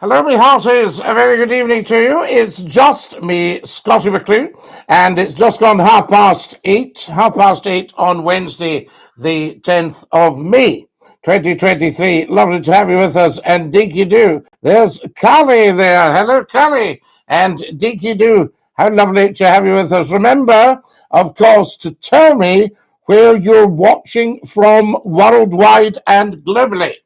Hello, me hearties. A very good evening to you. It's just me, Scottie McCLUE, and it's just gone 8:30 on Wednesday, the 10th of May, 2023. Lovely to have you with us, and Dinky-Doo. There's Callie there. Hello, Callie. And Dinky-Doo, how lovely to have you with us. Remember, of course, to tell me where you're watching from worldwide and globally.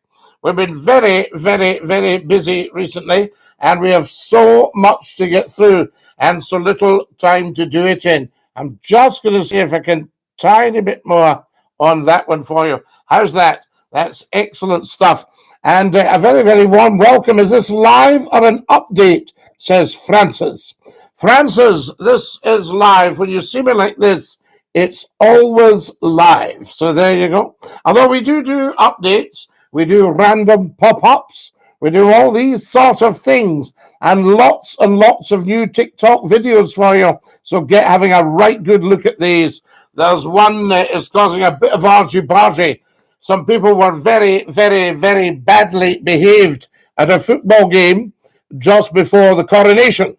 We've been very, very, very busy recently, and we have so much to get through and so little time to do it in. I'm just going to see if I can tiny bit more on that one for you. How's that? That's excellent stuff. And a very, very warm welcome. Is this live or an update? Says Francis. Francis, this is live. When you see me like this, it's always live. So there you go. Although we do updates, we do random pop-ups, we do all these sort of things, and lots of new TikTok videos for you. So having a right good look at these. There's one that is causing a bit of argy-bargy. Some people were very, very, very badly behaved at a football game just before the coronation.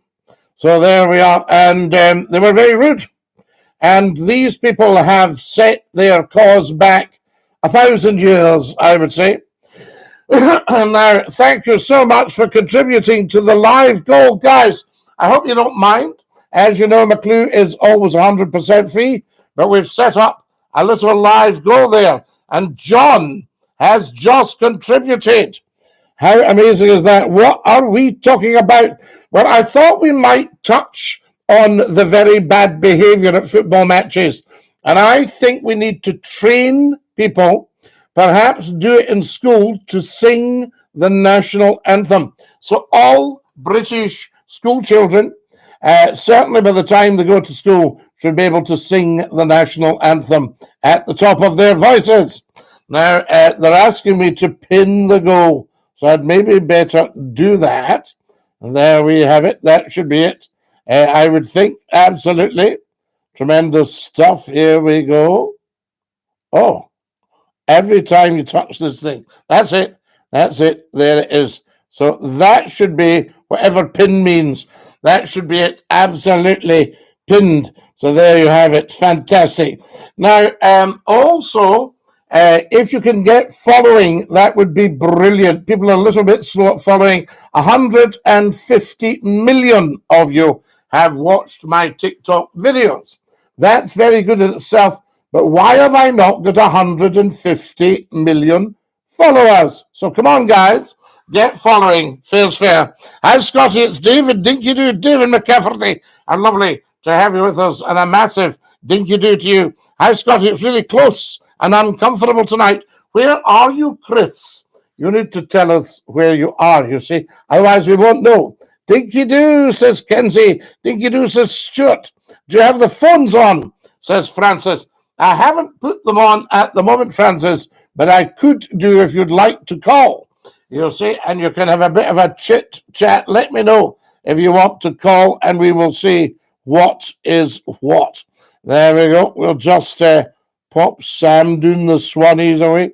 So there we are, and they were very rude. And these people have set their cause back 1,000 years, I would say. Now, thank you so much for contributing to the live goal, guys. I hope you don't mind. As you know, McClue is always 100% free, but we've set up a little live goal there, and John has just contributed. How amazing is that? What are we talking about? Well, I thought we might touch on the very bad behavior at football matches, and I think we need to train people, perhaps do it in school, to sing the national anthem. So all British school children, certainly by the time they go to school, should be able to sing the national anthem at the top of their voices. Now, they're asking me to pin the goal, so I'd maybe better do that. And there we have it. That should be it. I would think, absolutely. Tremendous stuff. Here we go. Oh. Every time you touch this thing. That's it. That's it. There it is. So that should be whatever pin means. That should be it. Absolutely pinned. So there you have it. Fantastic. Now, also, if you can get following, that would be brilliant. People are a little bit slow at following. 150 million of you have watched my TikTok videos. That's very good in itself. But why have I not got 150 million followers? So come on, guys. Get following. Fair's fair. Hi, Scottie. It's David Dinky-Doo, David McCafferty. And lovely to have you with us. And a massive Dinky-Doo to you. Hi, Scottie. It's really close and uncomfortable tonight. Where are you, Chris? You need to tell us where you are, you see. Otherwise, we won't know. Dinky-Doo, says Kenzie. Dinky-Doo, says Stuart. Do you have the phones on? Says Francis. I haven't put them on at the moment, Francis, but I could do if you'd like to call. You'll see, and you can have a bit of a chit-chat. Let me know if you want to call, and we will see what is what. There we go. We'll just pop Sam doing the Swannies away.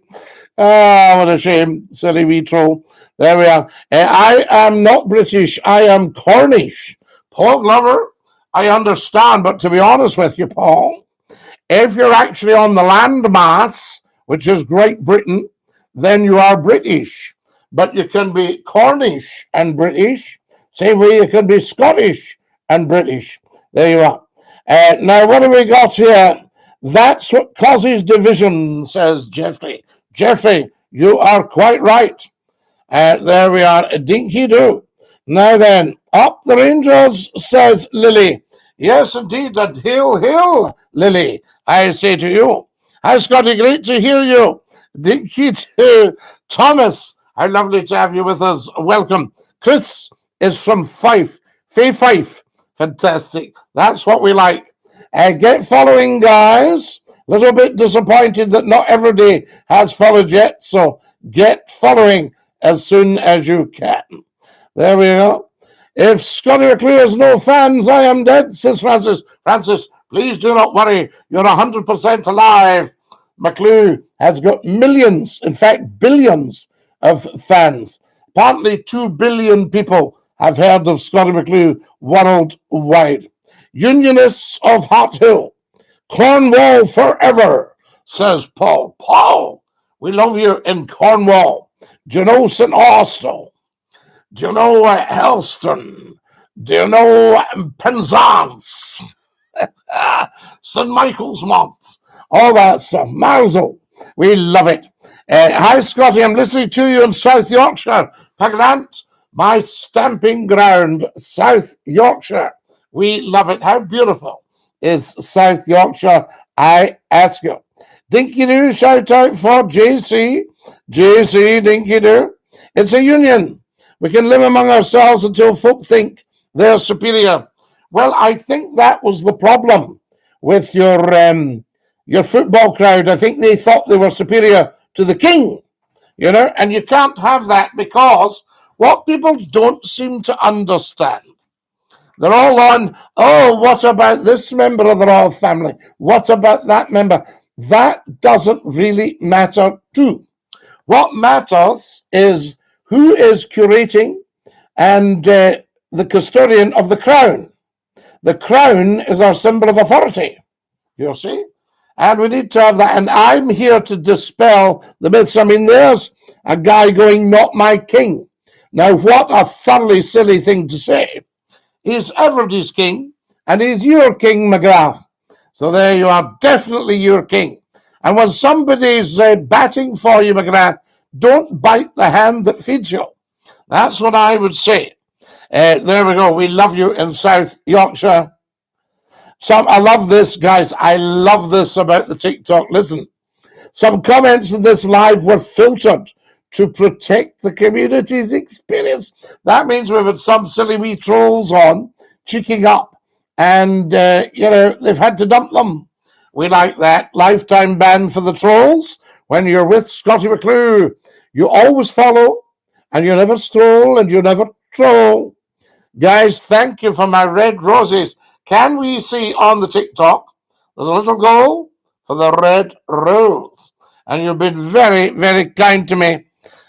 Ah, what a shame. Silly wee troll. There we are. I am not British. I am Cornish. Paul Glover, I understand, but to be honest with you, Paul, if you're actually on the landmass, which is Great Britain, then you are British. But you can be Cornish and British. Same way you can be Scottish and British. There you are. Now, what have we got here? That's what causes division, says Jeffrey. Jeffrey, you are quite right. There we are. Dinky-Doo. Now then, up the Rangers, says Lily. Yes, indeed, and hail, Lily, I say to you. Hi, Scottie, great to hear you. Dinky-Doo. Thomas, how lovely to have you with us. Welcome. Chris is from Fife. Fife. Fantastic. That's what we like. Get following, guys. A little bit disappointed that not everybody has followed yet, so get following as soon as you can. There we go. If Scottie McCLUE has no fans, I am dead, says Francis. Francis, please do not worry. You're 100% alive. McClue has got millions, in fact, billions of fans. Apparently 2 billion people have heard of Scottie McClue worldwide. Unionists of Hart Hill, Cornwall forever, says Paul. Paul, we love you in Cornwall. Do you know St. Austell? Do you know Helston? Do you know Penzance? St. Michael's Mont? All that stuff. Marsel. We love it. Hi, Scotty. I'm listening to you in South Yorkshire. Grant, my stamping ground, South Yorkshire. We love it. How beautiful is South Yorkshire, I ask you. Dinky-Doo, shout out for JC. JC, Dinky-Doo. It's a union. We can live among ourselves until folk think they're superior. Well, I think that was the problem with your football crowd. I think they thought they were superior to the king, you know, and you can't have that, because what people don't seem to understand, they're all on, oh, what about this member of the royal family? What about that member? That doesn't really matter too. What matters is who is curating and the custodian of the crown. The crown is our symbol of authority, you see? And we need to have that. And I'm here to dispel the myths. I mean, there's a guy going, not my king. Now, what a thoroughly silly thing to say. He's everybody's king, and he's your king, McGrath. So there you are, definitely your king. And when somebody's batting for you, McGrath, don't bite the hand that feeds you. That's what I would say. There we go. We love you in South Yorkshire. I love this, guys. I love this about the TikTok. Listen, some comments in this live were filtered to protect the community's experience. That means we've had some silly wee trolls on, cheeking up, and, they've had to dump them. We like that. Lifetime ban for the trolls. When you're with Scottie McClue, you always follow, and you never stroll, and you never troll. Guys, thank you for my red roses. Can we see on the TikTok, there's a little goal for the red rose. And you've been very, very kind to me.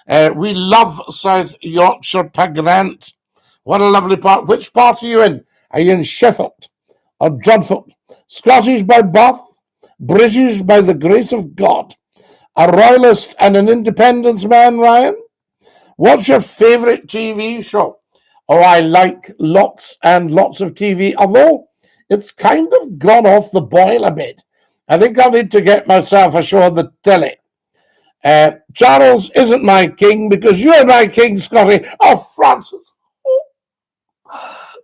We love South Yorkshire, Grant. What a lovely part. Which part are you in? Are you in Sheffield or Dreadford? Scottish by birth, British by the grace of God. A royalist and an independence man, Ryan? What's your favourite TV show? Oh, I like lots and lots of TV, although it's kind of gone off the boil a bit. I think I'll need to get myself a show on the telly. Charles isn't my king because you're my king, Scotty. Oh, Francis.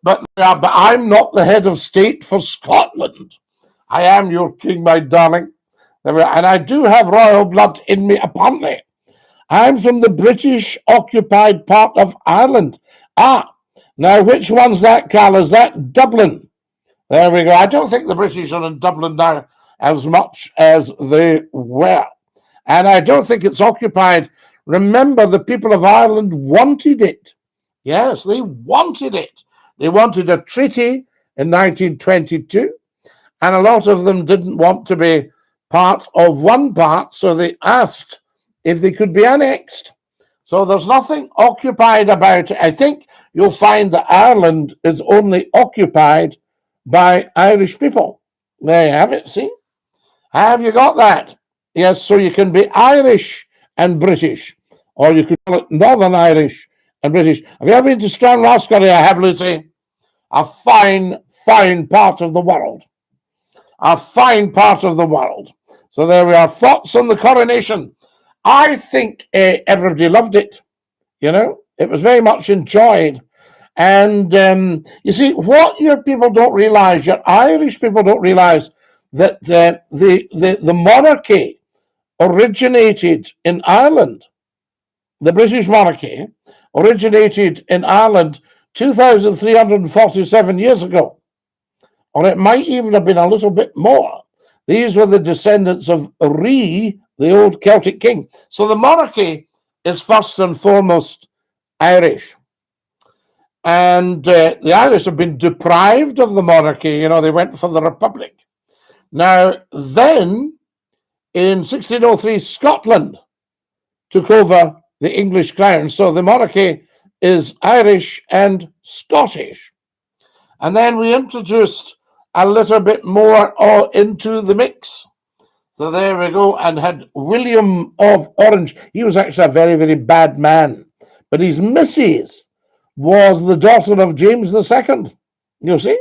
But I'm not the head of state for Scotland. I am your king, my darling. And I do have royal blood in me, apparently. I'm from the British-occupied part of Ireland. Now which one's that, Cal? Is that Dublin? There we go. I don't think the British are in Dublin now as much as they were. And I don't think it's occupied. Remember, the people of Ireland wanted it. Yes, they wanted it. They wanted a treaty in 1922, and a lot of them didn't want to be part of one part, so they asked if they could be annexed. So there's nothing occupied about it. I think you'll find that Ireland is only occupied by Irish people. There you have it, see? Have you got that? Yes, so you can be Irish and British, or you could call it Northern Irish and British. Have you ever been to Stranraskeri? I have, Lucy. A fine, fine part of the world. A fine part of the world. So there we are. Thoughts on the coronation? I think everybody loved it. You know, it was very much enjoyed. And you see, what your people don't realize, your Irish people don't realize, that the monarchy originated in Ireland. The British monarchy originated in Ireland 2,347 years ago. Or it might even have been a little bit more. These were the descendants of Ree, the old Celtic king. So the monarchy is first and foremost Irish. And the Irish have been deprived of the monarchy. You know, they went for the Republic. Now, then, in 1603, Scotland took over the English crown. So the monarchy is Irish and Scottish. And then we introduced a little bit more into the mix. So there we go, and had William of Orange. He was actually a very, very bad man. But his missus was the daughter of James II. You see?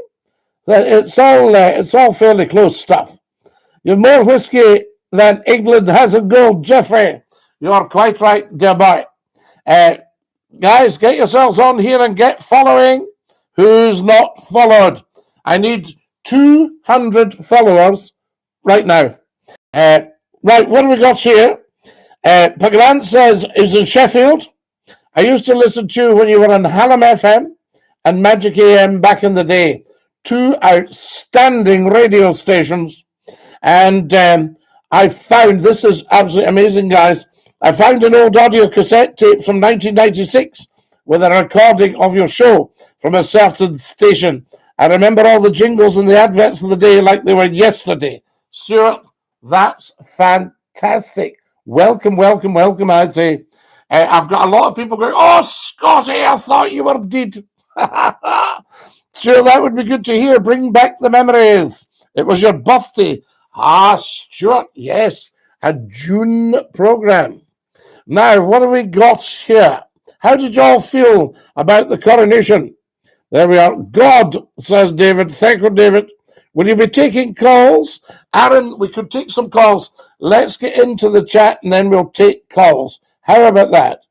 It's all fairly close stuff. You have more whiskey than England has in gold, Jeffrey. You're quite right, dear boy. Guys, get yourselves on here and get following. Who's not followed? I need 200 followers right now. Right, what do we got here? Pagran says, is in Sheffield. I used to listen to you when you were on Hallam FM and Magic AM back in the day. Two outstanding radio stations. And I found, this is absolutely amazing, guys. I found an old audio cassette tape from 1996 with a recording of your show from a certain station. I remember all the jingles and the adverts of the day like they were yesterday. Stuart, that's fantastic. Welcome, welcome, welcome, I'd say. I've got a lot of people going, oh, Scotty, I thought you were dead. Sure, that would be good to hear. Bring back the memories. It was your birthday. Ah, Stuart, yes, a June program. Now, what have we got here? How did you all feel about the coronation? There we are. God, says David. Thank you, David. Will you be taking calls? Aaron, we could take some calls. Let's get into the chat and then we'll take calls. How about that?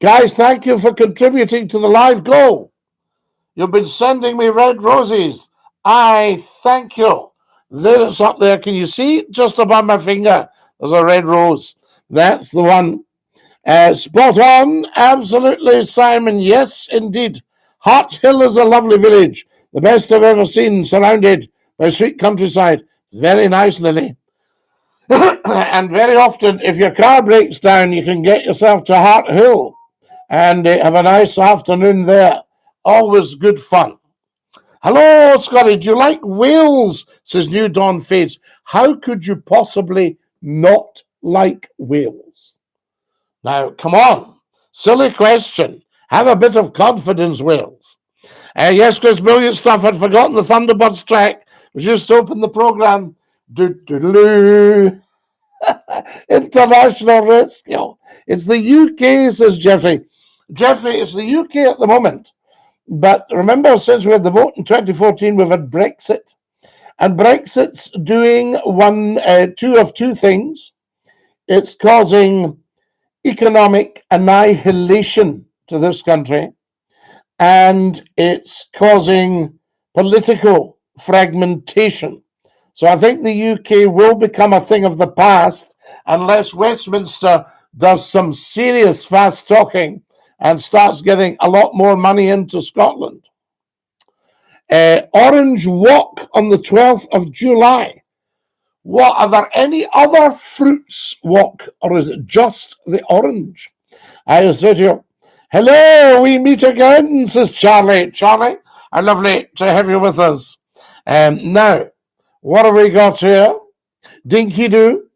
Guys, thank you for contributing to the live goal. You've been sending me red roses. I thank you. There it's up there. Can you see? Just above my finger, there's a red rose. That's the one. Spot on. Absolutely, Simon. Yes, indeed. Hart Hill is a lovely village. The best I've ever seen, surrounded by sweet countryside. Very nice, Lily. And very often, if your car breaks down, you can get yourself to Hart Hill and have a nice afternoon there. Always good fun. Hello, Scotty. Do you like Wales? Says New Dawn Fades. How could you possibly not like Wales? Now, come on. Silly question. Have a bit of confidence, Wales. Yes, Chris, brilliant stuff. I'd forgotten the Thunderbirds track. We just opened the program. International Rescue. It's the UK, says Jeffrey. Jeffrey, it's the UK at the moment. But remember, since we had the vote in 2014, we've had Brexit. And Brexit's doing two things. It's causing economic annihilation to this country, and it's causing political fragmentation. So I think the UK will become a thing of the past unless Westminster does some serious fast talking and starts getting a lot more money into Scotland. Orange Walk on the 12th of July. What, are there any other fruits walk, or is it just the orange? I say to you, hello, we meet again, says Charlie. Charlie, lovely to have you with us. Now, what have we got here? Dinky-Doo.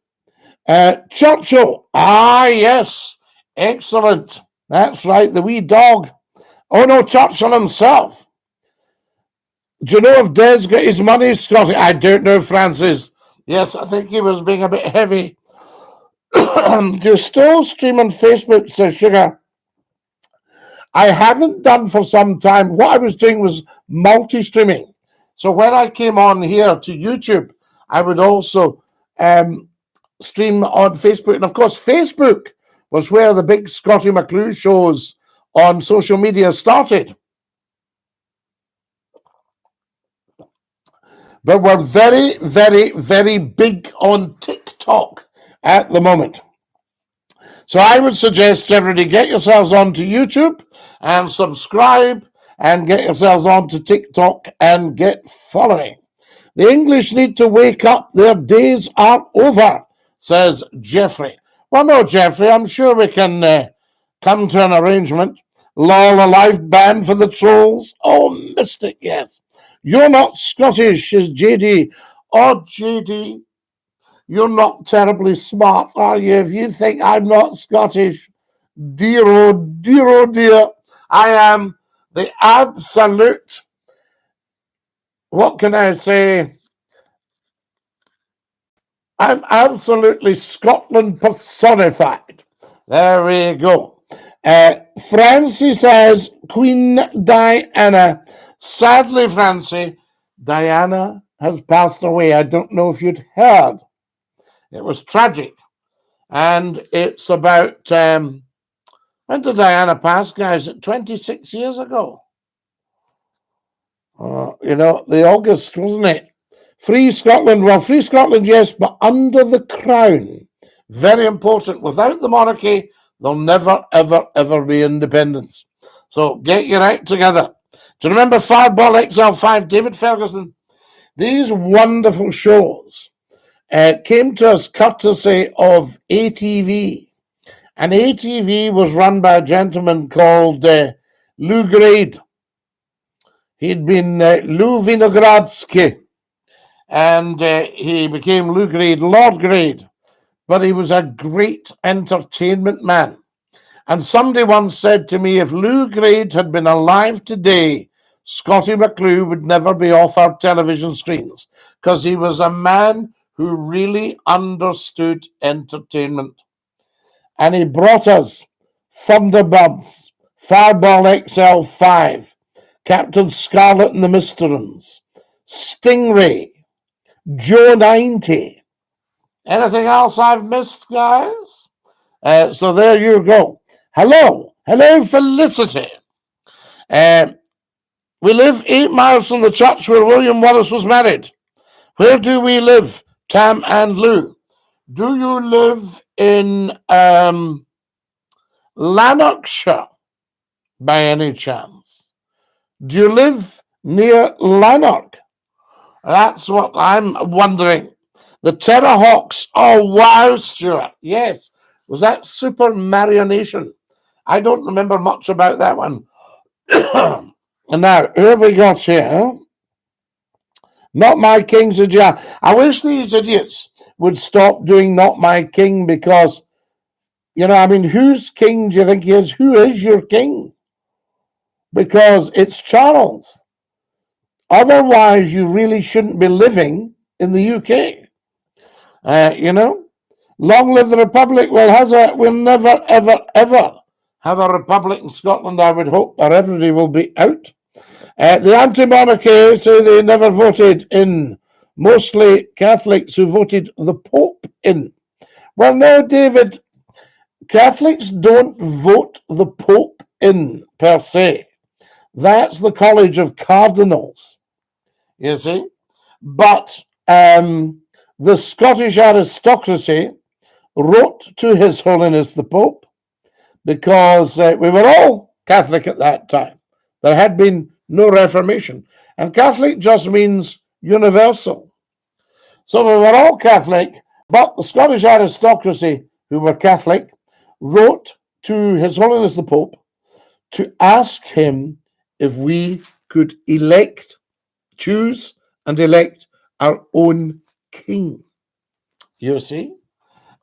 Churchill. Ah, yes. Excellent. That's right, the wee dog. Oh, no, Churchill himself. Do you know if Des got his money, Scotty? I don't know, Francis. Yes, I think he was being a bit heavy. Do you still stream on Facebook, says Sugar? I haven't done for some time. What I was doing was multi-streaming. So when I came on here to YouTube, I would also stream on Facebook. And of course, Facebook was where the big Scottie McClue shows on social media started. But we're very, very, very big on TikTok at the moment. So I would suggest everybody get yourselves onto YouTube and subscribe and get yourselves onto TikTok and get following. The English need to wake up. Their days are over, says Jeffrey. Well, no, Jeffrey, I'm sure we can come to an arrangement. Lol, a live band for the trolls. Oh, Mystic, yes. You're not Scottish, is JD. Oh, JD. You're not terribly smart, are you? If you think I'm not Scottish, dear, oh dear, oh dear. I am the absolute, what can I say? I'm absolutely Scotland personified. There we go. Francie says, Queen Diana. Sadly, Francie, Diana has passed away. I don't know if you'd heard. It was tragic. And it's about, when did Diana pass, guys? 26 years ago. The August, wasn't it? Free Scotland, well, free Scotland, yes, but under the crown. Very important. Without the monarchy, there'll never, ever, ever be independence. So get your act together. Do you remember Fireball XL5, David Ferguson? These wonderful shows came to us courtesy of ATV. And ATV was run by a gentleman called Lou Grade. He'd been Lou Vinogradsky. And he became Lou Grade, Lord Grade. But he was a great entertainment man. And somebody once said to me, if Lou Grade had been alive today, Scottie McClue would never be off our television screens, because he was a man who really understood entertainment. And he brought us Thunderbirds, Fireball XL5, Captain Scarlet and the Mysterons, Stingray, Joe 90. Anything else I've missed, guys? So there you go. Hello, Felicity. We live 8 miles from the church where William Wallace was married. Where do we live, Tam and Lou? Do you live in Lanarkshire by any chance? Do you live near Lanark? That's what I'm wondering. The Terrahawks. Oh, wow, Stuart. Yes. Was that Super Marionation? I don't remember much about that one. And now, who have we got here? Not My King's a jar. I wish these idiots would stop doing Not My King, because, whose king do you think he is? Who is your king? Because it's Charles. Otherwise, you really shouldn't be living in the UK. Long live the Republic. We'll never, ever, ever have a republic in Scotland, I would hope, or everybody will be out. The anti-monarchy say they never voted in. Mostly Catholics who voted the Pope in. Well, no, David, Catholics don't vote the Pope in, per se. That's the College of Cardinals, you see. But the Scottish aristocracy wrote to His Holiness the Pope, because we were all Catholic at that time. There had been no Reformation. And Catholic just means universal. So we were all Catholic, but the Scottish aristocracy, who were Catholic, wrote to His Holiness the Pope to ask him if we could choose and elect our own king. You see?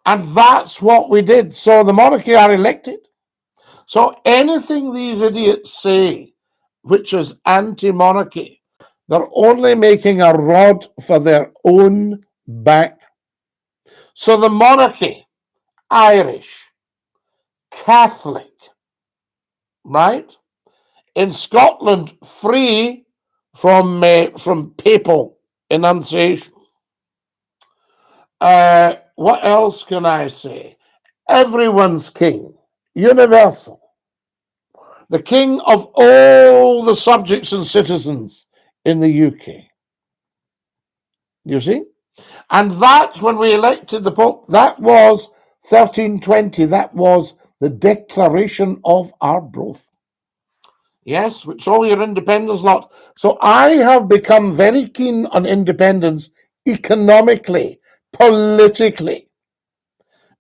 And that's what we did. So the monarchy are elected. So anything these idiots say, which is anti-monarchy, they're only making a rod for their own back. So the monarchy, Irish, Catholic, right? In Scotland, free from papal enunciation. What else can I say? Everyone's king, universal. The king of all the subjects and citizens in the UK. You see? And that's when we elected the Pope. That was 1320. That was the Declaration of Arbroath. Yes, which all your independence lot. So I have become very keen on independence economically, politically.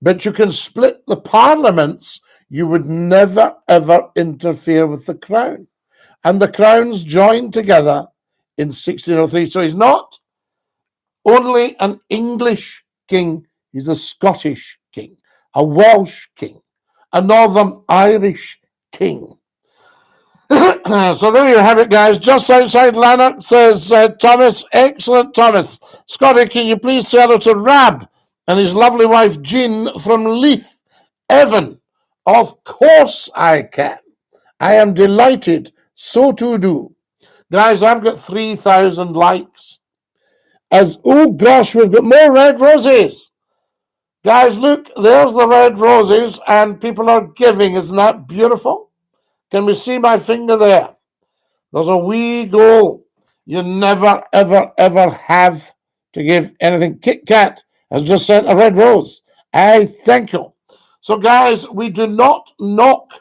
But you can split the parliaments. You would never, ever interfere with the crown. And the crowns joined together in 1603. So he's not only an English king. He's a Scottish king, a Welsh king, a Northern Irish king. So there you have it, guys. Just outside Lanark, says Thomas. Excellent, Thomas. Scotty, can you please say hello to Rab and his lovely wife, Jean, from Leith. Evan, of course I can. I am delighted. So to do. Guys, I've got 3,000 likes. Oh gosh, we've got more red roses. Guys, look, there's the red roses and people are giving. Isn't that beautiful? Can we see my finger there? There's a wee goal. You never, ever, ever have to give anything. Kit Kat has just sent a red rose. I thank you. So, guys, we do not knock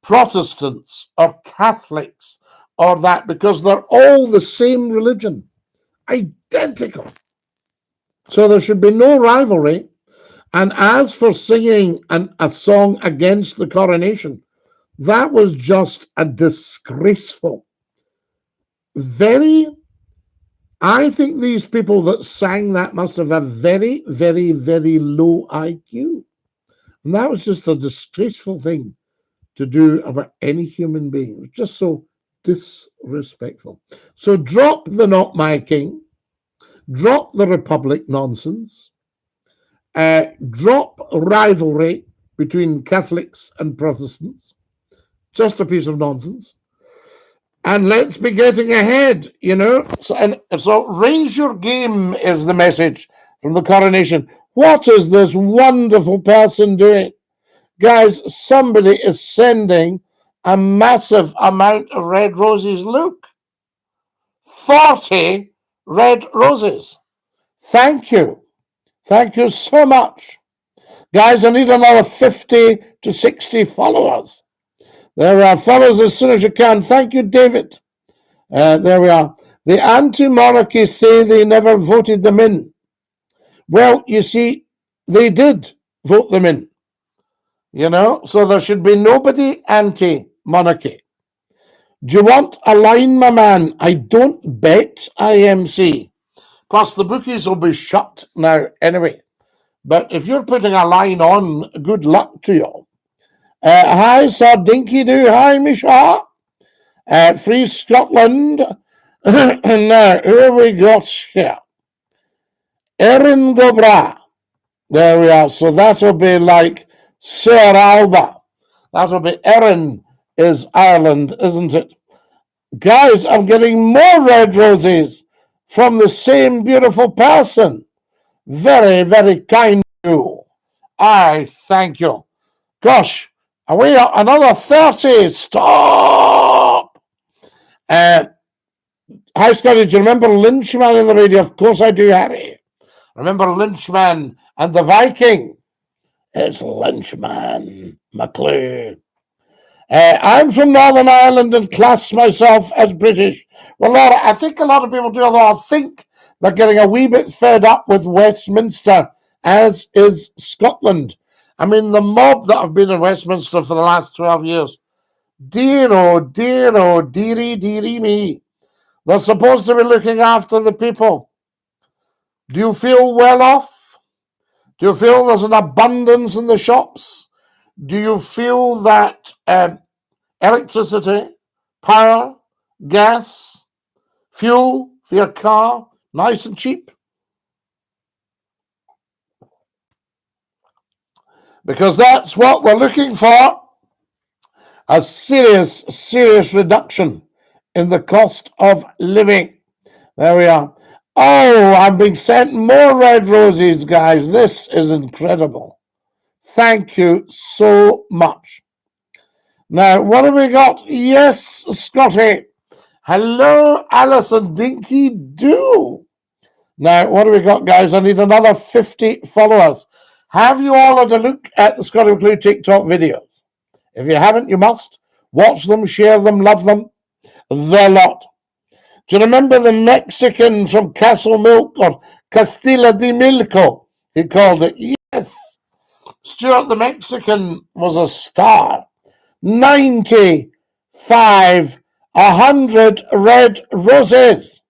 Protestants or Catholics or that because they're all the same religion. Identical. So there should be no rivalry. And as for singing a song against the coronation, that was just a disgraceful. I think these people that sang that must have a very, very, very low IQ. And that was just a disgraceful thing to do about any human being. It was just so disrespectful. So drop the not my king, drop the republic nonsense, drop rivalry between Catholics and Protestants. Just a piece of nonsense. And let's be getting ahead, you know. So raise your game is the message from the coronation. What is this wonderful person doing? Guys, somebody is sending a massive amount of red roses. Look, 40 red roses. Thank you. Thank you so much. Guys, I need another 50 to 60 followers. There we are. Follows as soon as you can. Thank you, David. There we are. The anti-monarchy say they never voted them in. Well, you see, they did vote them in. You know, so there should be nobody anti-monarchy. Do you want a line, my man? I don't bet IMC. Plus, the bookies will be shut now anyway. But if you're putting a line on, good luck to you. Hi, Sir DINKY-DOO. Hi, Misha. Free Scotland. Now, who have we got here? Erin Gobra. There we are. So that'll be like Sir Alba. That'll be Erin is Ireland, isn't it? Guys, I'm getting more red roses from the same beautiful person. Very, very kind of you. I thank you. Gosh, away another 30. Stop. Hi, Scotty. Do you remember Lynchman on the radio? Of course I do, Harry. Remember Lynchman and the Viking? It's Lynchman, McCLUE. I'm from Northern Ireland and class myself as British. Well, Laura, I think a lot of people do, although I think they're getting a wee bit fed up with Westminster, as is Scotland. I mean, the mob that have been in Westminster for the last 12 years, dear, oh, dearie me. They're supposed to be looking after the people. Do you feel well off? Do you feel there's an abundance in the shops? Do you feel that electricity, power, gas, fuel for your car, nice and cheap? Because that's what we're looking for, a serious reduction in the cost of living. There we are. Oh, I'm being sent more red roses, guys. This is incredible. Thank you so much. Now, what have we got? Yes, Scotty. Hello, Alison DINKY-DOO. Now, what have we got, guys? I need another 50 followers. Have you all had a look at the Scotty McClue TikTok videos? If you haven't, you must. Watch them, share them, love them. The lot. Do you remember the Mexican from Castle Milk or Castilla de Milco? He called it. Yes. Stuart the Mexican was a star. 95, 100 red roses.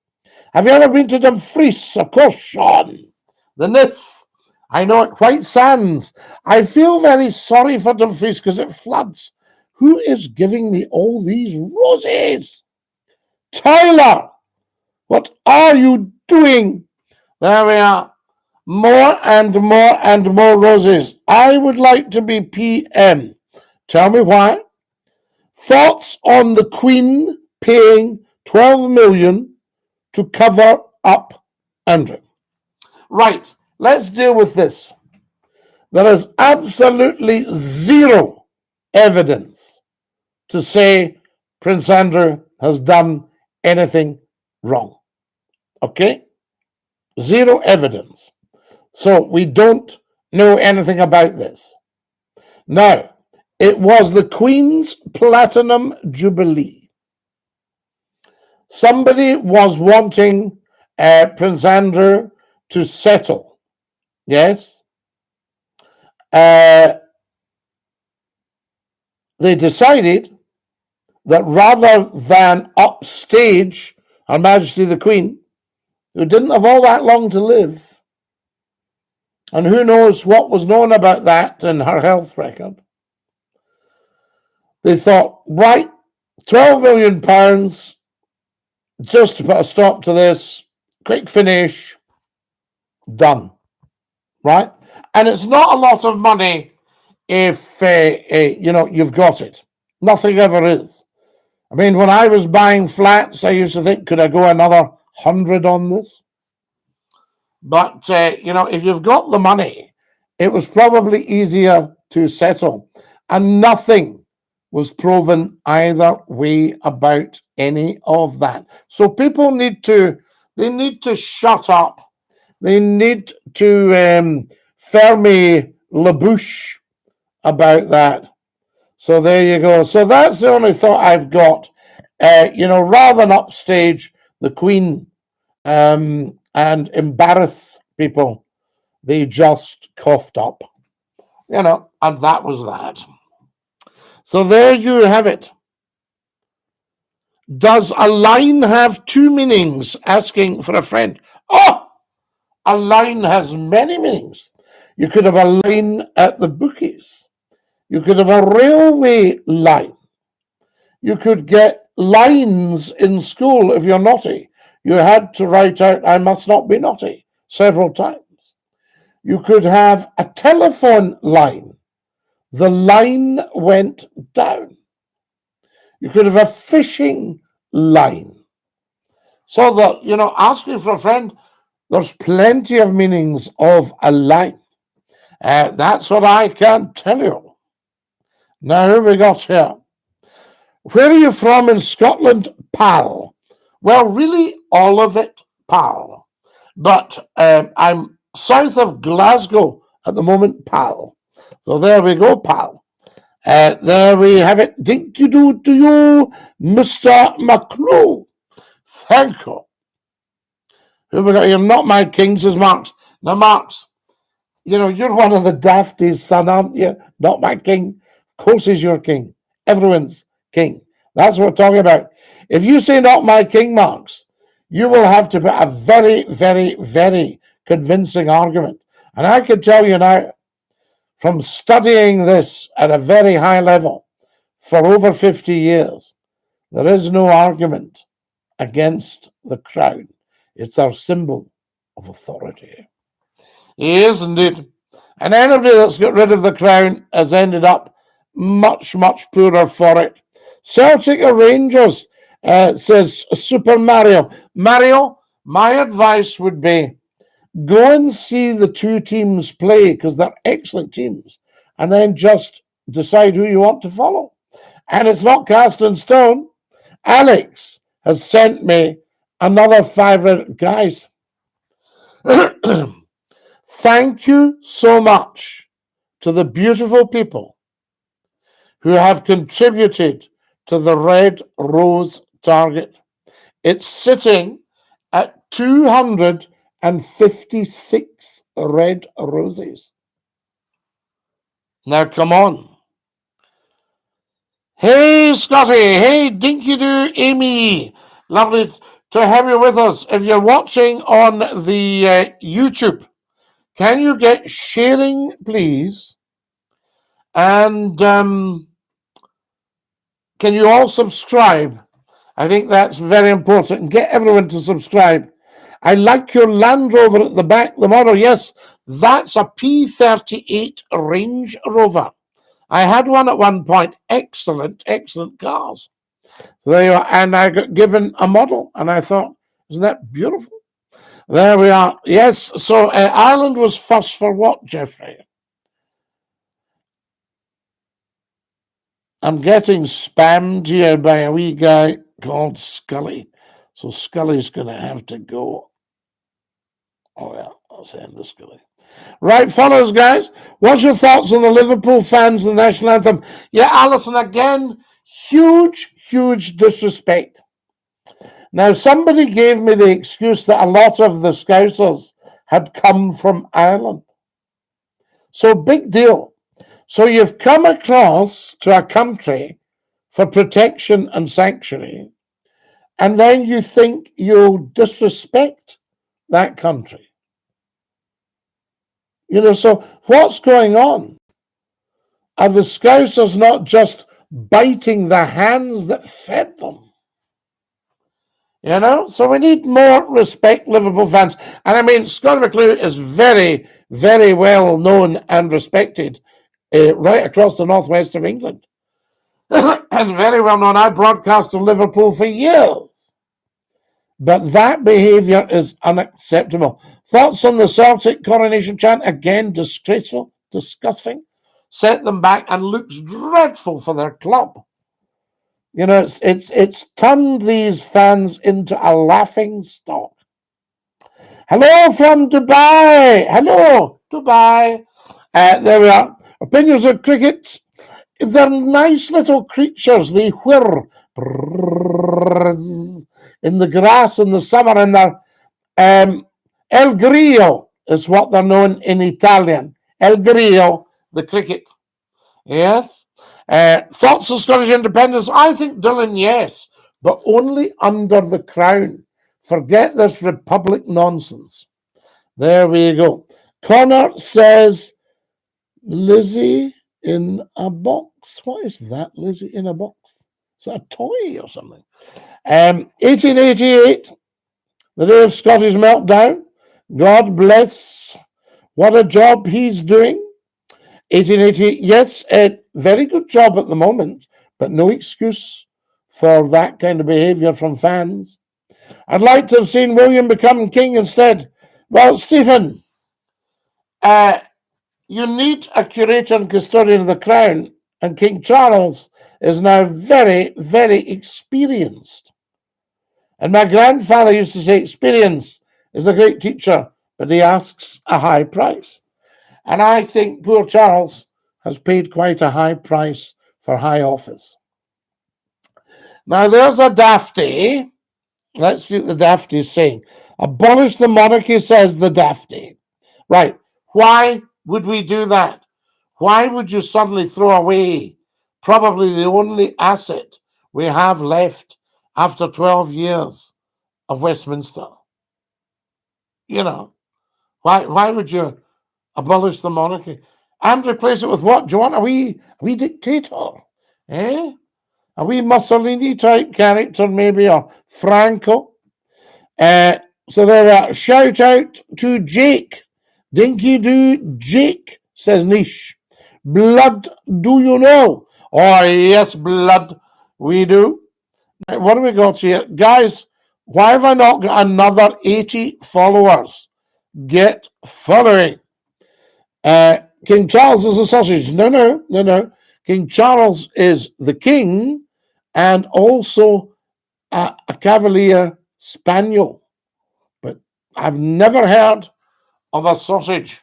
Have you ever been to Dumfries? Of course, Sean. The Nith. I know it. White Sands. I feel very sorry for Dumfries because it floods. Who is giving me all these roses? Tyler, what are you doing? There we are. More and more and more roses. I would like to be PM. Tell me why. Thoughts on the Queen paying 12 million to cover up Andrew. Right, let's deal with this. There is absolutely zero evidence to say Prince Andrew has done anything wrong. Okay? Zero evidence. So we don't know anything about this. Now, it was the Queen's Platinum Jubilee. Somebody was wanting Prince Andrew to settle. Yes? They decided that rather than upstage Her Majesty the Queen, who didn't have all that long to live, and who knows what was known about that in her health record, they thought, right, £12 million, just to put a stop to this, quick finish, done, right? And it's not a lot of money if, you've got it. Nothing ever is. I mean, when I was buying flats, I used to think, could I go another 100 on this? But, if you've got the money, it was probably easier to settle. And nothing was proven either way about any of that. So people need to shut up. They need to ferme la bouche about that. So there you go. So that's the only thought I've got. Rather than upstage the Queen and embarrass people, they just coughed up. And that was that. So there you have it. Does a line have two meanings? Asking for a friend. Oh, a line has many meanings. You could have a line at the bookies. You could have a railway line. You could get lines in school if you're naughty. You had to write out, I must not be naughty, several times. You could have a telephone line. The line went down. You could have a fishing line. So that, asking for a friend, there's plenty of meanings of a line. That's what I can tell you. Now, who we got here? Where are you from in Scotland, pal? Well, really, all of it, pal. But I'm south of Glasgow at the moment, pal. So there we go, pal. There we have it. Dinky-Doo to you, Mr. McCLUE. Thank you. Who we got here? Not my king, says Marks. Now, Marks, you're one of the dafties, son, aren't you? Not my king. Of course he's your king. Everyone's king. That's what we're talking about. If you say not my king, Marks, you will have to put a very, very, very convincing argument. And I can tell you now, from studying this at a very high level for over 50 years, there is no argument against the crown. It's our symbol of authority. Yes, indeed. And anybody that's got rid of the crown has ended up much, much poorer for it. Celtic or Rangers, says Super Mario. Mario, my advice would be go and see the two teams play because they're excellent teams, and then just decide who you want to follow. And it's not cast in stone. Alex has sent me another 5 guys. Thank you so much to the beautiful people who have contributed to the Red Rose target. It's sitting at 256 red roses. Now, come on. Hey, Scotty. Hey, Dinky-Doo, Amy. Lovely to have you with us. If you're watching on the YouTube, Can you get sharing, please? And can you all subscribe? I think that's very important. And get everyone to subscribe. I like your Land Rover at the back, the model. Yes, that's a P38 Range Rover. I had one at one point. Excellent, excellent cars. So there you are. And I got given a model, and I thought, isn't that beautiful? There we are. Yes, so Ireland was first for what, Jeffrey? I'm getting spammed here by a wee guy called Scully. So Scully's going to have to go. Oh, yeah, I'll send the Scully. Right, fellas, guys, what's your thoughts on the Liverpool fans and the national anthem? Yeah, Alison, again, huge, huge disrespect. Now, somebody gave me the excuse that a lot of the Scousers had come from Ireland. So, big deal. So, you've come across to a country for protection and sanctuary, and then you think you'll disrespect that country. You know, so what's going on? Are the Scousers not just biting the hands that fed them? You know, so we need more respect, Liverpool fans. And I mean, Scottie McCLUE is very, very well known and respected right across the northwest of England. And very well known. I broadcast to Liverpool for years. But that behaviour is unacceptable. Thoughts on the Celtic coronation chant? Again, disgraceful, disgusting. Set them back and looks dreadful for their club. You know, it's turned these fans into a laughing stock. Hello from Dubai. Hello, Dubai. There we are. Opinions of cricket. They're nice little creatures. They whir in the grass in the summer, and they're El Grillo is what they're known in Italian. El Grillo, the cricket. Yes. Thoughts of Scottish independence? I think, Dylan, yes, but only under the crown. Forget this republic nonsense. There we go. Connor says, Lizzie in a box. What is that, Lizzie in a box? Is that a toy or something? 1888, the day of Scottish meltdown. God bless. What a job he's doing. 1888, yes, a very good job at the moment, but no excuse for that kind of behaviour from fans. I'd like to have seen William become king instead. Well, Stephen, you need a curator and custodian of the crown, and King Charles is now very, very experienced. And my grandfather used to say, experience is a great teacher, but he asks a high price. And I think poor Charles has paid quite a high price for high office. Now, there's a dafty. Let's see what the dafty is saying. Abolish the monarchy, says the dafty. Right. Why would we do that? Why would you suddenly throw away probably the only asset we have left after 12 years of Westminster? You know, why would you abolish the monarchy and replace it with what? Do you want a wee dictator? Eh? A wee Mussolini type character, maybe, or Franco? So there are shout out to Jake. DINKY-DOO Jake, says Niche. Blood, do you know? Oh, yes, blood, we do. What do we got here? Guys, why have I not got another 80 followers? Get following. King Charles is a sausage. No. King Charles is the king and also a Cavalier Spaniel. But I've never heard of a sausage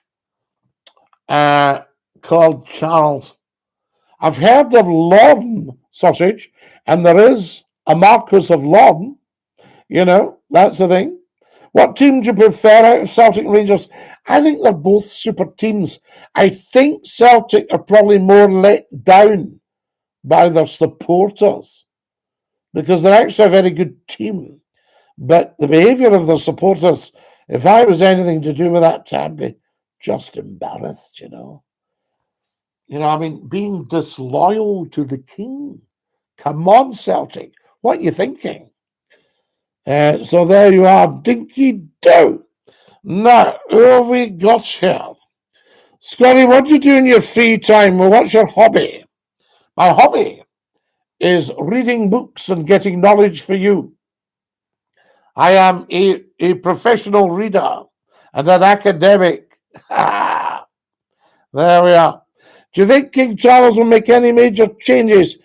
called Charles. I've heard of Loddon sausage, and there is a Marquis of Loddon. You know, that's the thing. What team do you prefer out of Celtic and Rangers? I think they're both super teams. I think Celtic are probably more let down by their supporters because they're actually a very good team. But the behaviour of their supporters, if I was anything to do with that, I'd be just embarrassed, you know. You know, I mean, being disloyal to the king. Come on, Celtic. What are you thinking? So there you are, Dinky-Doo. Now, who have we got here? Scotty, what do you do in your free time? Well, what's your hobby? My hobby is reading books and getting knowledge for you. I am a professional reader and an academic. There we are. Do you think King Charles will make any major changes?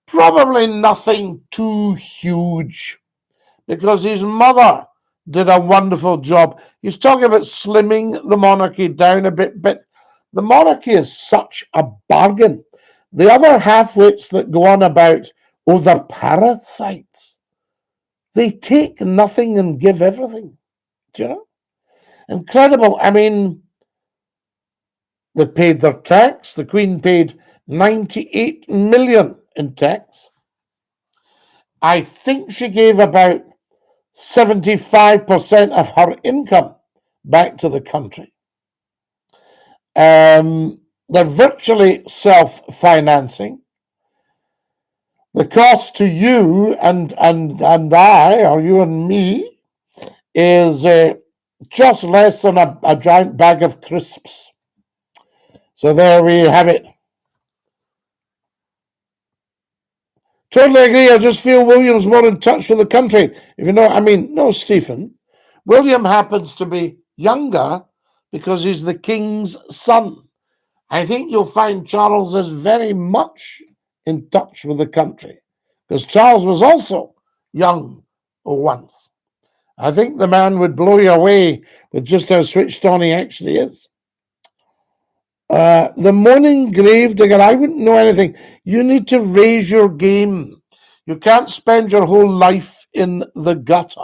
Probably nothing too huge, because his mother did a wonderful job. He's talking about slimming the monarchy down a bit, but the monarchy is such a bargain. The other half-wits that go on about, oh, they're parasites. They take nothing and give everything. Do you know? Incredible. I mean, they paid their tax. The Queen paid 98 million in tax. I think she gave about 75% of her income back to the country. They're virtually self-financing. The cost to you and I, or you and me, is just less than a giant bag of crisps. So there we have it. Totally agree. I just feel William's more in touch with the country. If you know what I mean. No, Stephen. William happens to be younger because he's the king's son. I think you'll find Charles is very much in touch with the country, because Charles was also young once. I think the man would blow you away with just how switched on he actually is. The morning gravedigger, I wouldn't know anything. You need to raise your game. You can't spend your whole life in the gutter.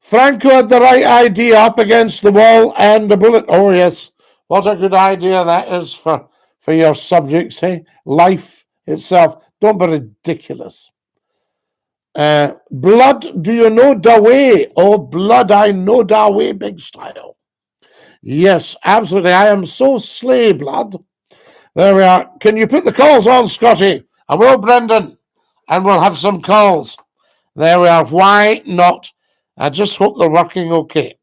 Franco had the right idea, up against the wall and a bullet. Oh, yes. What a good idea that is for your subjects, eh? Life itself. Don't be ridiculous. Blood, do you know da way? Oh, blood, I know da way, big style. Yes, absolutely. I am so slay, blood. There we are. Can you put the calls on, Scotty? I will, Brendan. And we'll have some calls. There we are. Why not? I just hope they're working okay.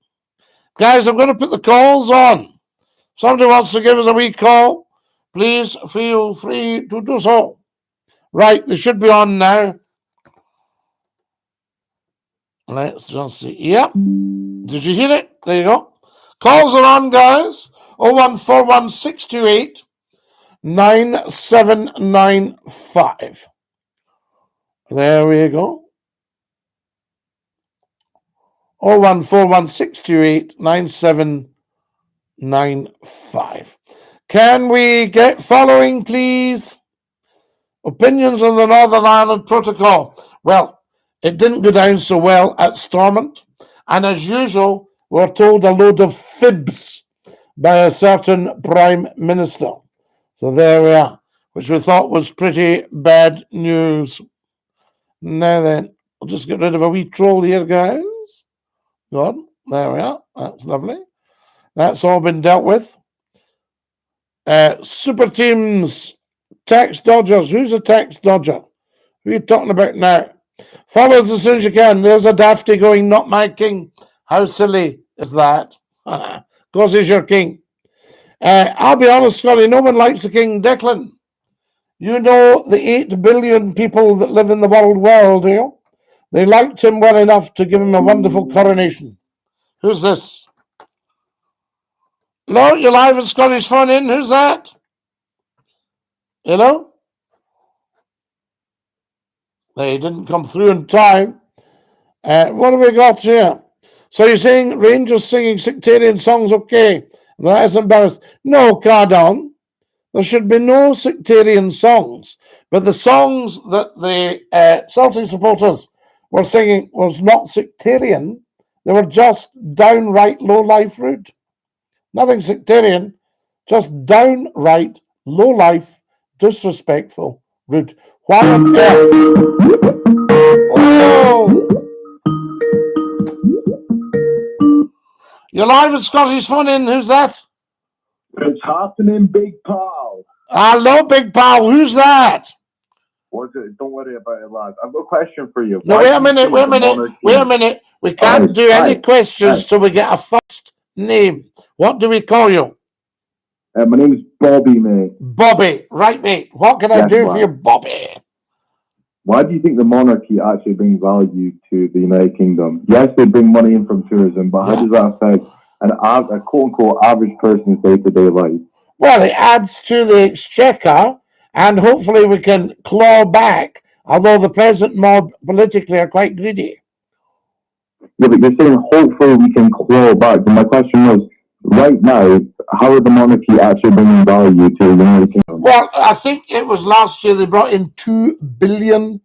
Guys, I'm going to put the calls on. Somebody wants to give us a wee call, please feel free to do so. Right, they should be on now. Let's just see. Yep. Did you hear it? There you go. Calls are on, guys. 0141628 9795. There we go. 0141628 9795. Can we get following, please? Opinions on the Northern Ireland Protocol. Well, it didn't go down so well at Stormont, and as usual, we're told a load of fibs by a certain Prime Minister. So there we are, which we thought was pretty bad news. Now then, I'll just get rid of a wee troll here, guys. Good. There we are. That's lovely. That's all been dealt with. Super teams, tax dodgers. Who's a tax dodger? Who are you talking about now? Follow us as soon as you can. There's a dafty going, not my king. How silly is that? Because he's your king. I'll be honest, Scotty, no one likes the king. Declan, you know the 8 billion people that live in the world, do you? They liked him well enough to give him a wonderful coronation. Who's this? Hello, you're live at Scottish Phone In. Who's that? Hello? They didn't come through in time. What have we got here? So you're saying Rangers singing sectarian songs, okay? That is embarrassing. No, Cardon. There should be no sectarian songs. But the songs that the Celtic supporters were singing was not sectarian. They were just downright low-life rude. Nothing sectarian, just downright low-life, disrespectful, rude. Why on earth? Oh! You're live at Scotty's Phone In. Who's that? It's happening, big pal. Hello, big pal. Who's that? What's it? Don't worry about it, lad. I've got a question for you. No, wait a minute. We can't do any questions till we get a first name. What do we call you? My name is Bobby, mate. Bobby. Right, mate. What can I do for you, Bobby? Why do you think the monarchy actually brings value to the United Kingdom? Yes, they bring money in from tourism, but how does that affect a quote-unquote average person's day-to-day life? Well, it adds to the exchequer, and hopefully we can claw back, although the present mob politically are quite greedy. Yeah, but you're saying hopefully we can claw back. But my question was, right now, how are the monarchy actually bringing value to the United Kingdom? Well, I think it was last year they brought in £2 billion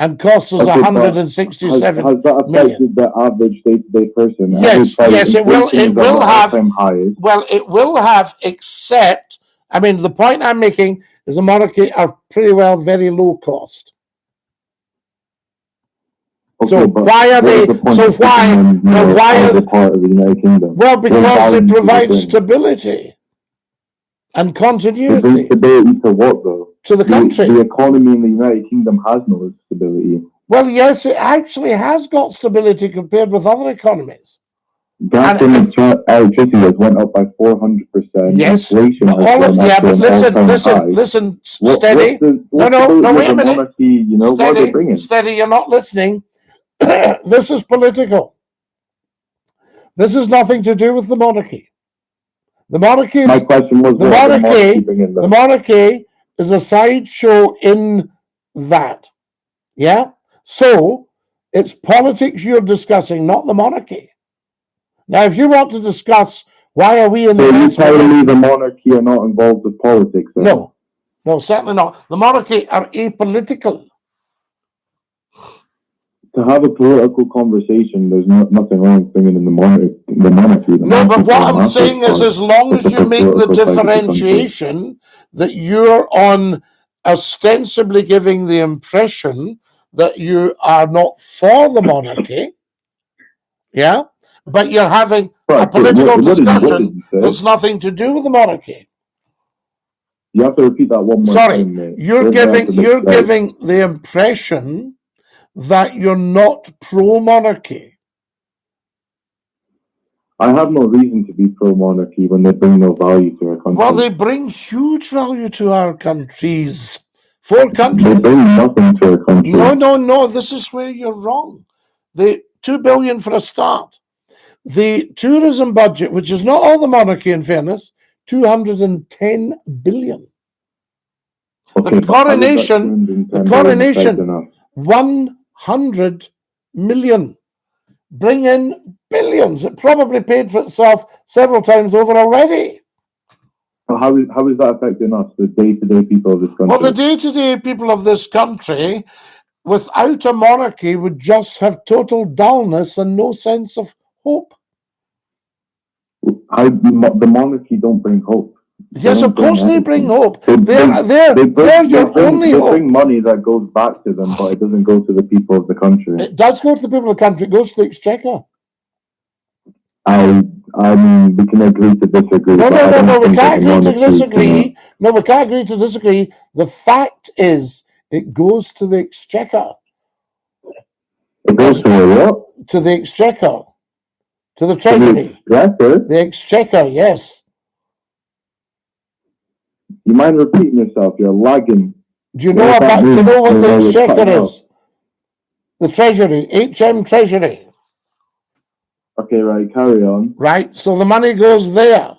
and cost us 167 Has that affected the average day-to-day person? Yes, it will. It will have. Well, it will have. Except, I mean, the point I'm making is the monarchy are pretty well very low cost. Okay, so why are they? So why? No, why are they part of the United Kingdom? Well, because they provide stability and continuity. They bring stability to what, though? To the country. The economy in the United Kingdom has no stability. Well, yes, it actually has got stability compared with other economies. Gas and electricity has went up by 400%. Yes, inflation but listen, steady. No, wait a minute. Monarchy, what are they bringing? Steady, you're not listening. This is political. This has nothing to do with the monarchy. The monarchy. My question was the monarchy is a sideshow in that. Yeah? So, it's politics you're discussing, not the monarchy. Now, if you want to discuss why are we in the... So you're telling me the monarchy are not involved with politics? No. No, certainly not. The monarchy are apolitical. To have a political conversation, there's nothing wrong with bringing in the monarchy. No, but what I'm saying is as long as you make the differentiation that you're on ostensibly giving the impression that you are not for the monarchy, yeah, but you're having a political discussion that's nothing to do with the monarchy. You have to repeat that one more time, mate. You're giving the impression that you're not pro-monarchy. I have no reason to be pro-monarchy when they bring no value to our country. Well, they bring huge value to our countries. 4 countries. They bring nothing to our country. No. This is where you're wrong. The $2 billion for a start. The tourism budget, which is not all the monarchy, in fairness, $210 billion. Okay, the coronation, 100 million. Bring in billions. It probably paid for itself several times over already. How is that affecting us, the day-to-day people of this country? Well, the day-to-day people of this country, without a monarchy, would just have total dullness and no sense of hope. The monarchy don't bring hope. Yes, of course they bring hope. They're your only hope. They bring money that goes back to them, but it doesn't go to the people of the country. It does go to the people of the country. It goes to the exchequer. I mean, we can agree to disagree. No, we can't agree to disagree. No, we can't agree to disagree. The fact is, it goes to the exchequer. It goes to what? To the exchequer. To the treasury. The exchequer, yes. You mind repeating yourself? You're lagging. Do you know what the exchequer is? The treasury, HM treasury. Okay, right, carry on. Right, so the money goes there.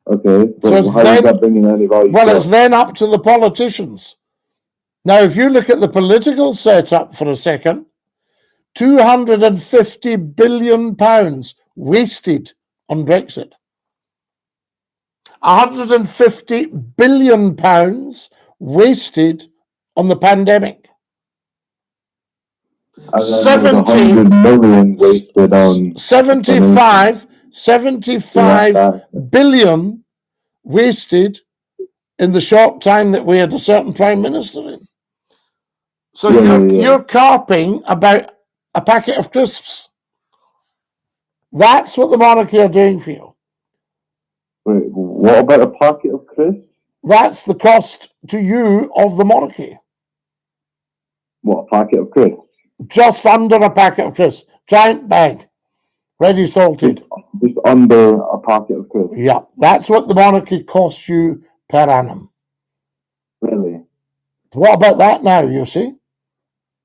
Okay, so how is that bringing any value? Well, it's then up to the politicians. Now, if you look at the political setup for a second, £250 billion wasted on Brexit. £150 billion wasted on the pandemic. 75 billion wasted in the short time that we had a certain prime minister in. So you're carping about a packet of crisps. That's what the monarchy are doing for you. Wait, what about a packet of crisps? That's the cost to you of the monarchy. What, a packet of crisps? Just under a packet of crisps. Giant bag. Ready salted. Just under a packet of crisps? Yeah, that's what the monarchy costs you per annum. Really? What about that now, you see?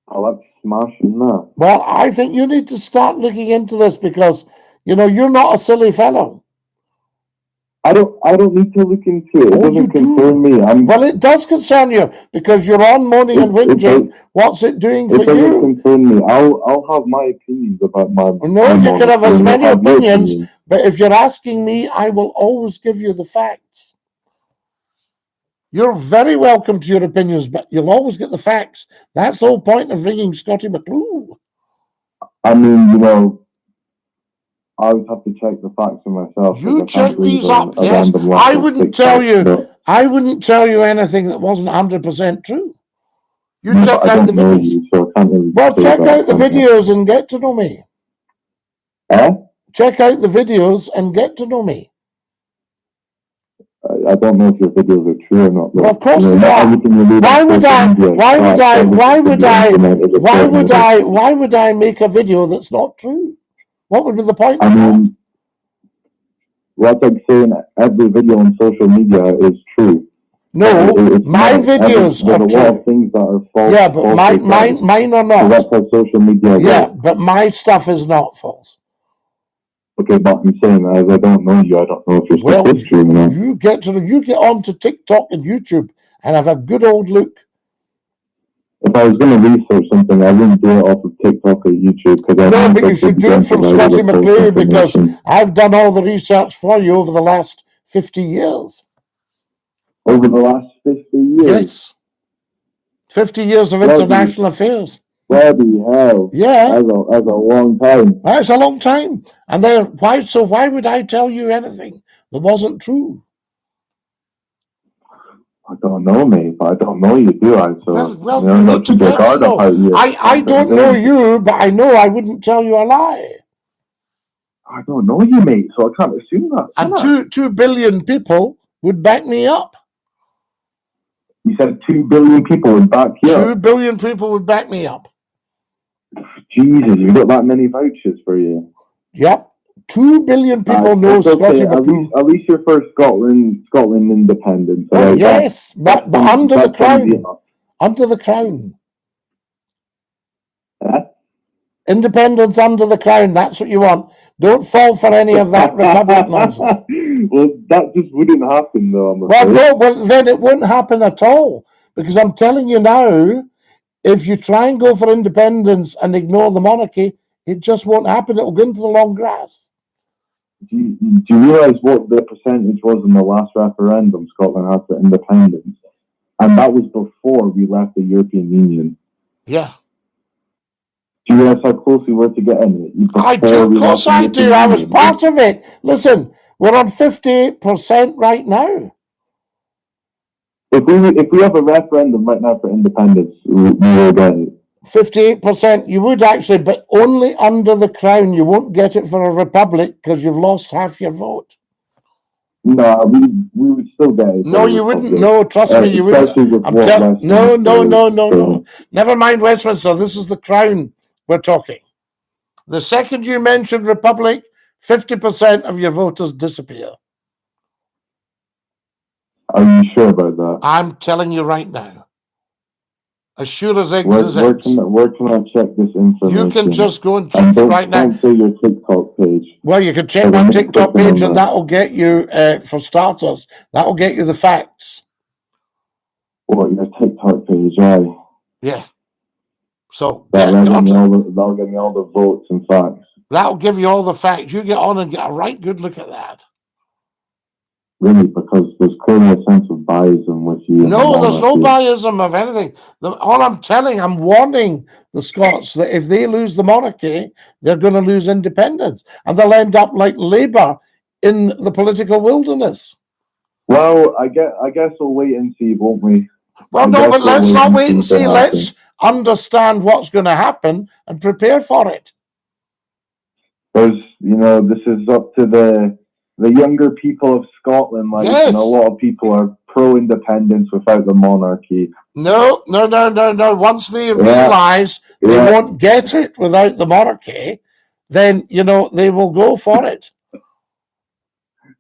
I like smashing that. Well, I think you need to start looking into this because, you know, you're not a silly fellow. I don't need to look into it. It doesn't concern me. Well, it does concern you because you're on moaning and whinging. What's it doing for you? It doesn't concern me. I'll have my opinions about my... No, you can have as many opinions, but if you're asking me, I will always give you the facts. You're very welcome to your opinions, but you'll always get the facts. That's the whole point of ringing Scottie McClue. I mean, you know, I would have to check the facts for myself. You check these up, yes. I wouldn't tell you anything that wasn't 100% true. You check out the videos. Well, check out the videos and get to know me. Check out the videos and get to know me. I don't know if your videos are true or not. Well, of course they are. Why would I make a video that's not true? What would be the point of that? What's like saying every video on social media is true. No, my videos are true. There's a lot of things that are false. Yeah, but mine are not. So that's how social media works. Yeah, but my stuff is not false. Okay, but I'm saying as I don't know you, I don't know if your stuff is true or not. You get onto TikTok and YouTube and have a good old look. If I was going to research something, I wouldn't do it off of TikTok or YouTube. No, but you should do it from Scottie McClue because I've done all the research for you over the last 50 years. Over the last 50 years? Yes. 50 years of international affairs. Bloody hell. Yeah. That's a long time. That's a long time. And why would I tell you anything that wasn't true? I don't know, mate, but I don't know you, do I? So, well, you need to get to know. I don't know you, but I know I wouldn't tell you a lie. I don't know you, mate, so I can't assume that. And 2 billion people would back me up. You said 2 billion people would back you up? 2 billion people would back me up. Jesus, you've got that many vouchers for you. Yep. 2 billion people know Scottie McClue. At least you're for Scotland independence. Oh, yes, but under the crown. Under the crown. Independence under the crown, that's what you want. Don't fall for any of that Republic nonsense. Well, that just wouldn't happen, though. Well, then it won't happen at all. Because I'm telling you now, if you try and go for independence and ignore the monarchy, it just won't happen. It will go into the long grass. Do you realise what the percentage was in the last referendum Scotland had for independence? And that was before we left the European Union. Yeah. Do you realise how close we were to getting it? I do, of course I do. I was part of it. Listen, we're on 58% right now. If we have a referendum right now for independence, we will get it. 58%, you would actually, but only under the crown. You won't get it for a republic because you've lost half your vote. No, we would still get it. No, you wouldn't. No, trust me, you wouldn't. No. Never mind Westminster. This is the crown we're talking. The second you mention republic, 50% of your voters disappear. Are you sure about that? I'm telling you right now. As sure as eggs is eggs. Where can I check this information? You can just go and check it right now. Don't say your TikTok page. Well, you can check my TikTok page and that'll get you, for starters, that'll get you the facts. What, your TikTok page, aye? Yeah. So that'll give me all the votes and facts. That'll give you all the facts. You get on and get a right good look at that. Really, because there's clearly a sense of biasm with you. No, there's no biasm of anything. I'm warning the Scots that if they lose the monarchy, they're going to lose independence. And they'll end up like Labour in the political wilderness. Well, I guess we'll wait and see, won't we? Well, no, but let's not wait and see. understand what's going to happen and prepare for it. There's, this is up to the younger people of Scotland. Like, Yes. and a lot of people are pro-independence without the monarchy. No. Once they realise they won't get it without the monarchy, then, they will go for it.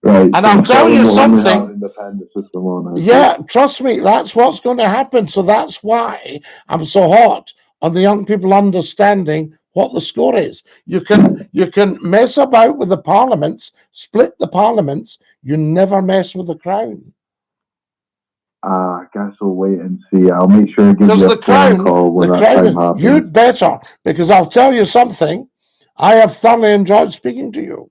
Right. And I'll tell you something. Independence with the monarchy. Yeah, trust me, that's what's going to happen. So that's why I'm so hot on the young people understanding what the score is. You can mess about with the parliaments, split the parliaments. You never mess with the crown. I guess we'll wait and see. I'll make sure to give you a phone call when that time happens. You'd better, because I'll tell you something. I have thoroughly enjoyed speaking to you.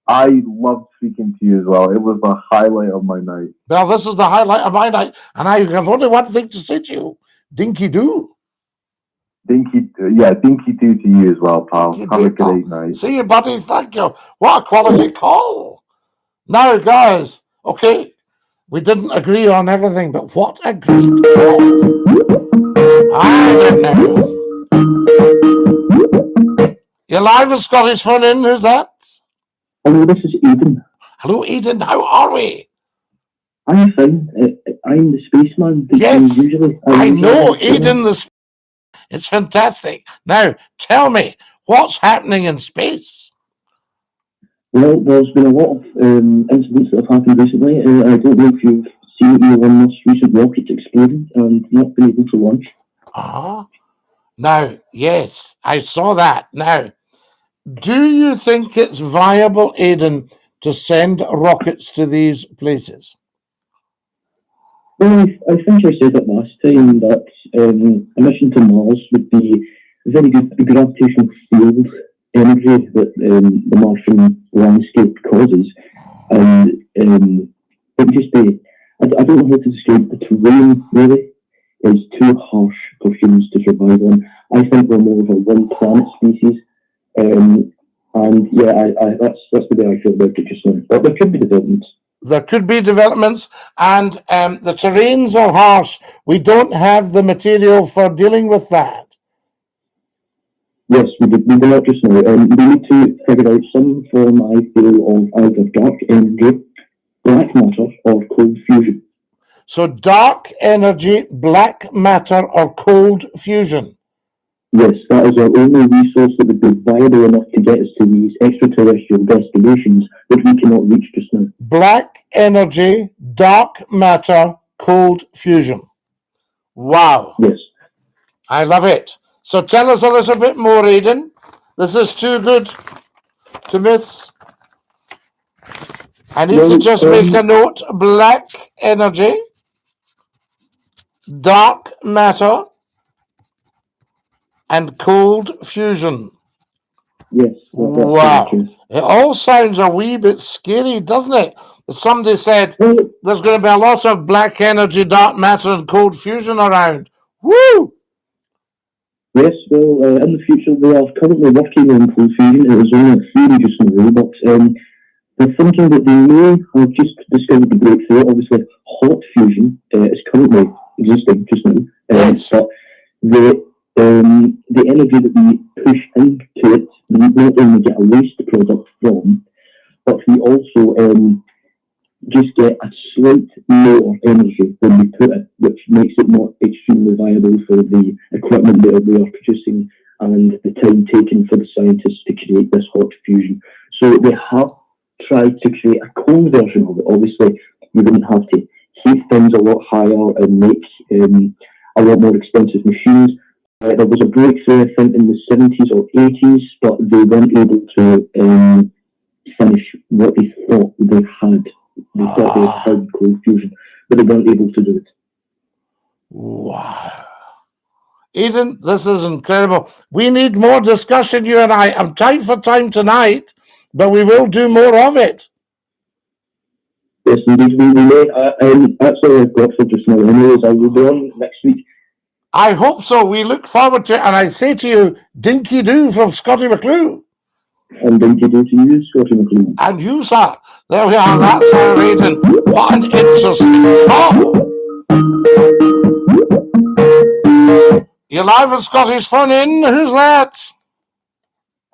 I loved speaking to you as well. It was the highlight of my night. Well, this is the highlight of my night, and I have only one thing to say to you. Dinky-Doo. Dinky-Doo to you as well, pal. Have a great night. See you, buddy. Thank you. What a quality call. Now, guys, okay, we didn't agree on everything, but what a great call. I don't know. You're live with Scottish Phone In. Who's that? Hello, this is Eden. Hello, Eden. How are we? I'm fine. I'm the spaceman. Yes, usually. I know, Eden. It's fantastic. Now, tell me, what's happening in space? Well, there's been a lot of incidents that have happened recently. I don't know if you've seen Elon Musk's recent rocket exploding and not been able to launch. Now, yes, I saw that. Now, do you think it's viable, Aidan, to send rockets to these places? Well, I think I said it last time that a mission to Mars would be a very good gravitational field energy that the Martian landscape causes. And it would just be, I don't know how to describe the terrain, really. It's too harsh for humans to survive on. I think we're more of a one-planet species. That's the way I feel about it just now. But there could be developments. There could be developments, and the terrains are harsh. We don't have the material for dealing with that. Yes, we do not just now. We need to figure out some form, I feel, of either dark energy, black matter, or cold fusion. So dark energy, black matter, or cold fusion. Yes, that is our only resource that would be viable enough to get us to these extraterrestrial destinations that we cannot reach just now. Black energy, dark matter, cold fusion. Wow. Yes. I love it. So tell us a little bit more, Aidan. This is too good to miss. I need to just make a note. Black energy, dark matter, and cold fusion. Yes. Wow. It all sounds a wee bit scary, doesn't it? Somebody said there's going to be a lot of black energy, dark matter, and cold fusion around. Woo! Yes, well, in the future, we are currently working on cold fusion. It is only a theory just now, but they're thinking that they may have just discovered the breakthrough. Obviously, hot fusion is currently existing just now. But the energy that we push into it, we not only get a waste product from, but we also just get a slight more energy when we put it, which makes it not extremely viable for the equipment that we are producing and the time taken for the scientists to create this hot fusion. So they have tried to create a cold version of it. Obviously, you wouldn't have to heat things a lot higher and make a lot more expensive machines. There was a breakthrough, I think, in the 70s or 80s, but they weren't able to finish what they thought they had. They thought they had cold fusion, but they weren't able to do it. Wow. Eden, this is incredible. We need more discussion, you and I. I'm tight for time tonight, but we will do more of it. Yes, indeed. We may. That's all I've got for just now. Anyways, I will be on next week. I hope so. We look forward to it. And I say to you, Dinky-Doo from Scottie McClue. And Dinky-Doo to you, Scottie McClue. And you, sir. There we are. That's our rating. What an interesting call. You're live with Scotty's phone in. Who's that?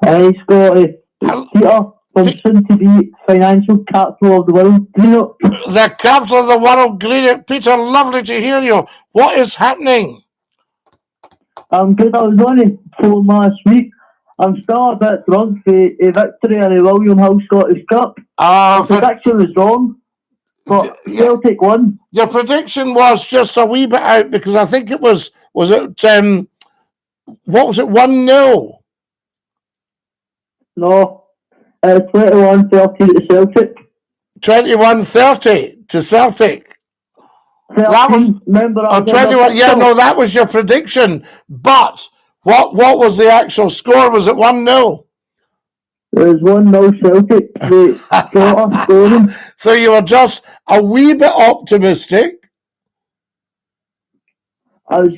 Hey, Scotty. Hel- It's Peter from soon to be financial capital of the world. You know, The capital of the world, Greenock. Peter, lovely to hear you. What is happening? I'm good. I was on the phone last week. I'm still a bit drunk for a victory in the William Hill Scottish Cup. The prediction was wrong, but Celtic won. Your prediction was just a wee bit out because I think it was it, what was it, 1-0? No, 21-30 to Celtic. 21-30 to Celtic. 13, That was, remember I was 21, yeah, no, that was your prediction. But what was the actual score? Was it 1-0? It was 1-0 Celtic. They got us scoring. So you were just a wee bit optimistic. I was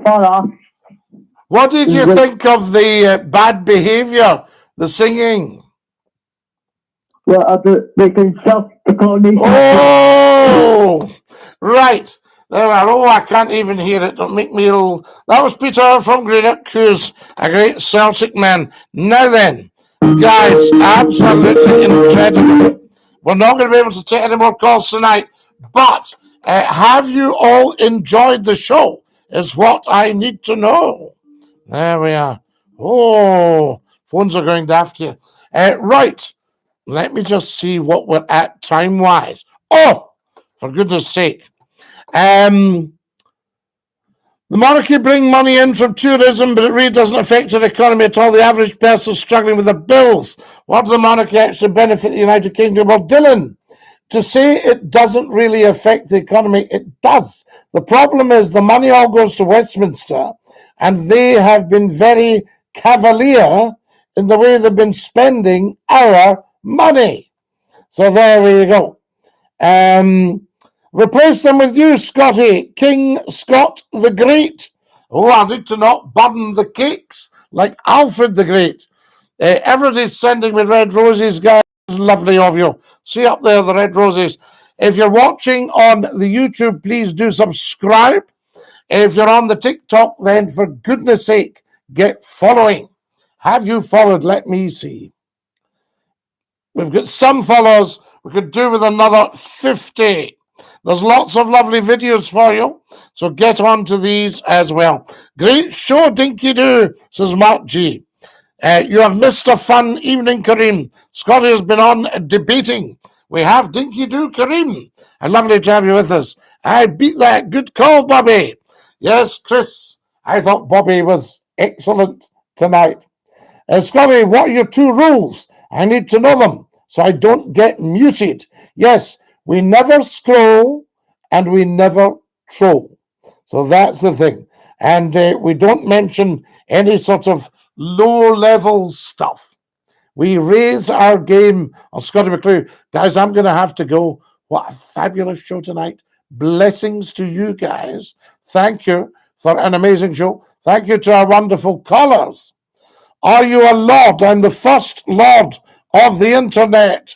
far off. What did you think of the bad behaviour, the singing? What about they can self the coronation? Oh, right. There we are. Oh, I can't even hear it. Don't make me ill. That was Peter from Greenock, who's a great Celtic man. Now then, guys, absolutely incredible. We're not going to be able to take any more calls tonight, but have you all enjoyed the show? Is what I need to know. There we are. Oh, phones are going daft here. Right. Let me just see what we're at time-wise. Oh, for goodness sake. The monarchy bring money in from tourism, but it really doesn't affect our economy at all. The average person is struggling with the bills. What does the monarchy actually benefit the United Kingdom? Well, Dylan, to say it doesn't really affect the economy, it does. The problem is the money all goes to Westminster, and they have been very cavalier in the way they've been spending our money. So there we go. Replace them with you, Scotty. King Scott the Great. Oh, I need to not burn the cakes like Alfred the Great. Everybody's sending me red roses, guys. Lovely of you. See up there, the red roses. If you're watching on the YouTube, please do subscribe. If you're on the TikTok, then for goodness sake, get following. Have you followed? Let me see. We've got some followers. We could do with another 50. There's lots of lovely videos for you, so get on to these as well. Great show, Dinky-Doo, says Mark G. You have missed a fun evening, Kareem. Scotty has been on debating. We have Dinky-Doo, Kareem. And lovely to have you with us. I beat that. Good call, Bobby. Yes, Chris. I thought Bobby was excellent tonight. Scotty, what are your 2 rules? I need to know them so I don't get muted. Yes, we never scroll and we never troll. So that's the thing. And we don't mention any sort of low-level stuff. We raise our game on Scotty McClue. Guys, I'm going to have to go. What a fabulous show tonight. Blessings to you guys. Thank you for an amazing show. Thank you to our wonderful callers. Are you a lord? I'm the first lord of the internet.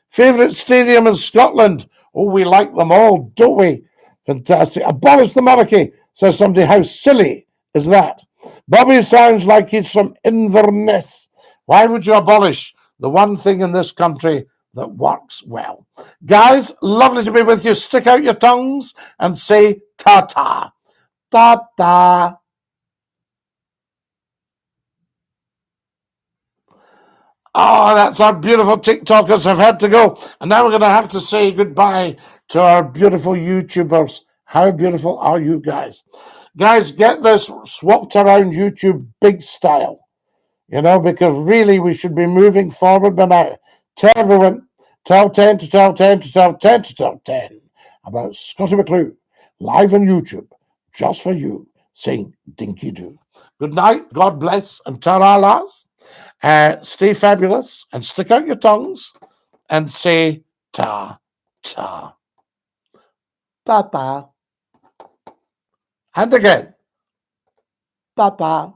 Favourite stadium in Scotland? Oh, we like them all, don't we? Fantastic. Abolish the monarchy, says somebody. How silly is that? Bobby sounds like he's from Inverness. Why would you abolish the one thing in this country that works well? Guys, lovely to be with you. Stick out your tongues and say ta-ta. Ta-ta. Oh, that's our beautiful TikTokers have had to go. And now we're going to have to say goodbye to our beautiful YouTubers. How beautiful are you guys? Guys, get this swapped around YouTube big style, because really we should be moving forward by now. Tell everyone, tell 10 to tell 10 to tell 10 to tell 10 about Scotty McClue, live on YouTube, just for you, saying Dinky-Doo. Good night, God bless, and ta-ra-las. Stay fabulous and stick out your tongues and say ta-ta. Ta-ta. And again, ta-ta.